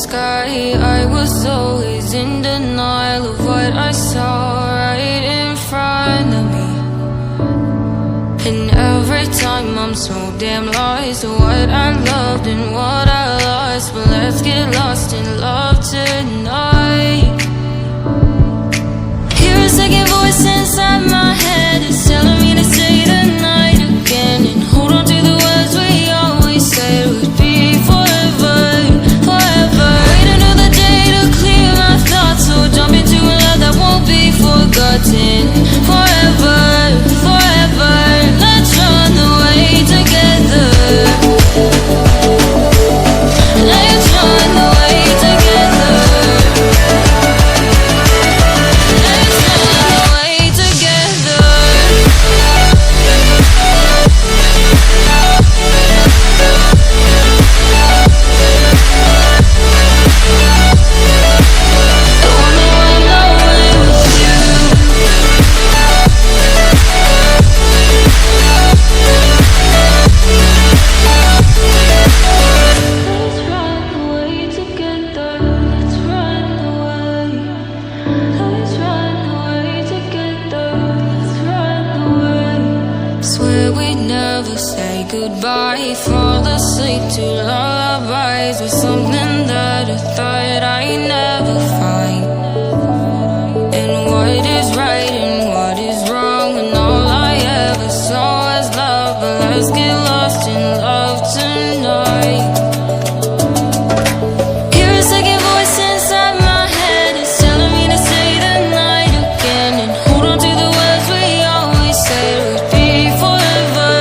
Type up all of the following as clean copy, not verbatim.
sky. I was always in denial of what I saw right in front of me. And every time I'm so damn lost to what I loved and what I lost. But let's get lost in love tonight. Hear a second voice inside my head, it's telling me to stay the night again, and hold on to the words we always said would be forever, forever. Wait another day to clear my thoughts, so jump into a love that won't be forgotten. Forever, forever, let's run away together. Let's run away together. Let's run away together. I wanna run away with you. Let's run away together. Let's run away. Let's run away together. Let's run away. Swear we'd never say goodbye. Fall asleep to lullabies with something that I thought I'd never find. And what is right and what is wrong, and all I ever saw was love. But let's get lost in love tonight. Hear a second voice inside my head, it's telling me to stay the night again, and hold on to the words we always said would be forever,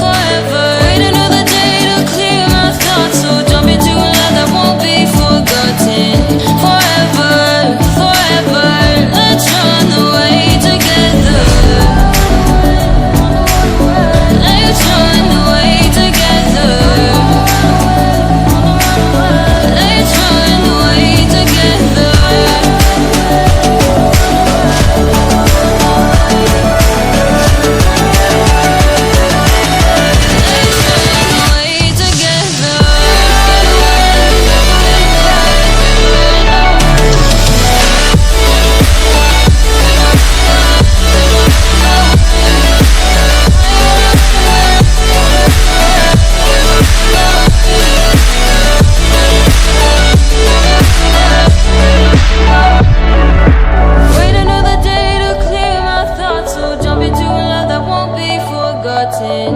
forever. Wait another day to clear my thoughts, so jump into a love that won't be forgotten. Forever, forever, let's run away together. Let's run away together. Let's run away together. Wait another day to clear my thoughts, so jump into a love that won't be forgotten.